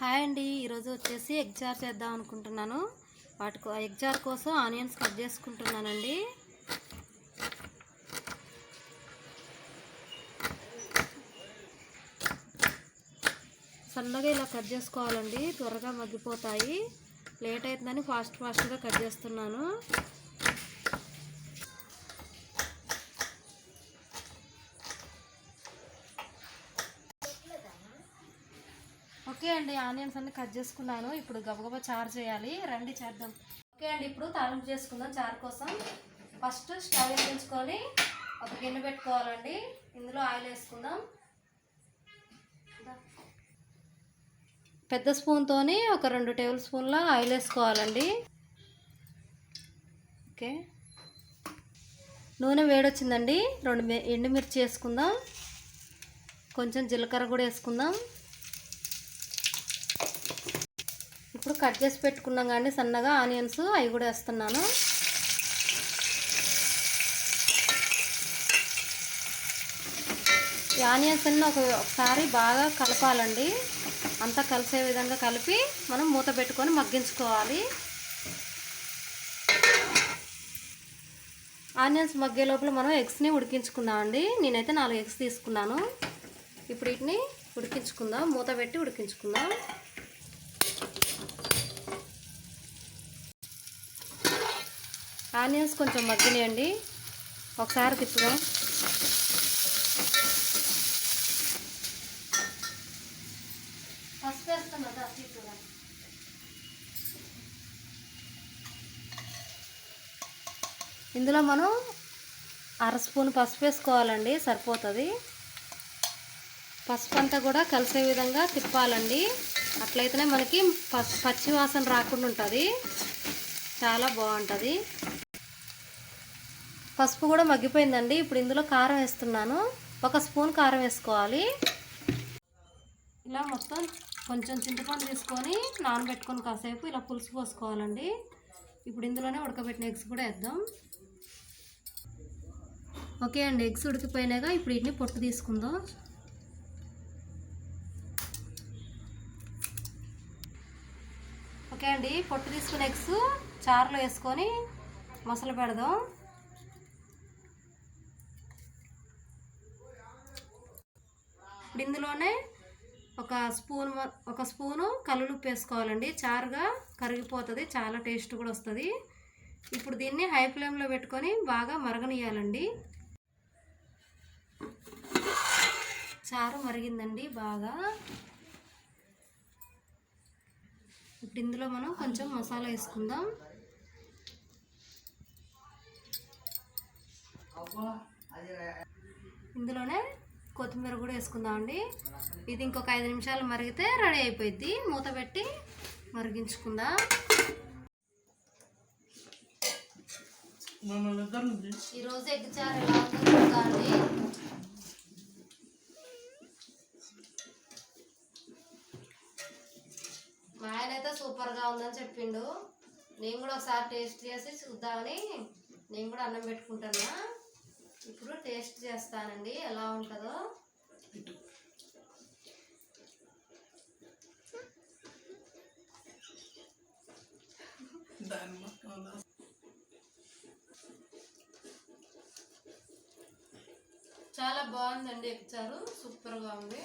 Hi అండి, ఈరోజు వచ్చేసి ఎగ్ జార్ చేద్దాం అనుకుంటున్నాను. ఎగ్ జార్ కోసం ఆనియన్స్ కట్ చేసుకుంటున్నానండి. సన్నగా ఇలా కట్ చేసుకోవాలండి, త్వరగా మగ్గిపోతాయి. లేట్ అవుతుందని ఫాస్ట్గా కట్ చేస్తున్నాను. ఓకే అండి, ఆనియన్స్ అన్ని కట్ చేసుకున్నాను. ఇప్పుడు గబగబా చారు చేయాలి, రండి చేద్దాం. ఓకే అండి, ఇప్పుడు తాలింపు చేసుకుందాం. చారు కోసం ఫస్ట్ స్టవ్ వెలిగించుకొని ఒక గిన్నె పెట్టుకోవాలండి. ఇందులో ఆయిల్ వేసుకుందాం. పెద్ద స్పూన్తోని ఒక 2 టేబుల్ స్పూన్ల ఆయిల్ వేసుకోవాలండి. ఓకే, నూనె వేడొచ్చిందండి. 2 ఎండుమిర్చి వేసుకుందాం. కొంచెం జీలకర్ర కూడా వేసుకుందాం. ఇప్పుడు కట్ చేసి పెట్టుకున్నాం కానీ సన్నగా ఆనియన్స్, అవి కూడా వేస్తున్నాను. ఈ ఆనియన్స్ అన్నీ ఒకసారి బాగా కలపాలండి. అంతా కలిసే విధంగా కలిపి మనం మూత పెట్టుకొని మగ్గించుకోవాలి. ఆనియన్స్ మగ్గే లోపల మనం ఎగ్స్ని ఉడికించుకుందామండి. నేనైతే 4 ఎగ్స్ తీసుకున్నాను. ఇప్పుడు వీటిని ఉడికించుకుందాం, మూత పెట్టి ఉడికించుకుందాం. ఆనియన్స్ కొంచెం మగ్గినాయండి, ఒకసారి తిప్పుదాం. పసుపు వేస్తాం కదా, తిప్పుదాం. ఇందులో మనం 1/2 స్పూన్ పసుపు వేసుకోవాలండి, సరిపోతుంది. పసుపు అంతా కూడా కలిసే విధంగా తిప్పాలండి. అట్లయితేనే మనకి పచ్చి వాసన రాకుండా ఉంటుంది, చాలా బాగుంటుంది. పసుపు కూడా మగ్గిపోయిందండి. ఇప్పుడు ఇందులో కారం వేస్తున్నాను. 1 స్పూన్ కారం వేసుకోవాలి. ఇలా మొత్తం కొంచెం చింతపండు తీసుకొని నానబెట్టుకొని కాసేపు ఇలా పులుసు పోసుకోవాలండి. ఇప్పుడు ఇందులోనే ఉడకబెట్టిన ఎగ్స్ కూడా వేద్దాం. ఓకే అండి, ఎగ్స్ ఉడికిపోయినాక ఇప్పుడు వీటిని పొట్టు తీసుకుందాం. ఓకే అండి, పొట్టు తీసుకున్న ఎగ్స్ చారులో వేసుకొని మసాలా పెడదాం. ఇప్పుడు ఇందులోనే ఒక స్పూను కల్లుప్పు వేసుకోవాలండి. చారుగా కరిగిపోతుంది, చాలా టేస్ట్ కూడా వస్తుంది. ఇప్పుడు దీన్ని హై ఫ్లేమ్లో పెట్టుకొని బాగా మరగనియాలండి. చారు మరిగిందండి బాగా. ఇప్పుడు ఇందులో మనం కొంచెం మసాలా వేసుకుందాం. ఇందులోనే కొత్తిమీర కూడా వేసుకుందాం అండి. ఇది ఇంకొక 5 నిమిషాలు మరిగితే రెడీ అయిపోయింది. మూత పెట్టి మరిగించుకుందాం. ఈరోజు ఎగ్ చారు ఎలా ఉందో అండి. మా ఆయన అయితే సూపర్గా ఉందని చెప్పిండు. నేను కూడా ఒకసారి టేస్ట్ చేసి చూద్దామని నేను కూడా అన్నం పెట్టుకుంటున్నా. ఇప్పుడు టేస్ట్ చేస్తానండి ఎలా ఉంటుందో. చాలా బాగుందండి ఎగ్ చారు, సూపర్గా ఉంది.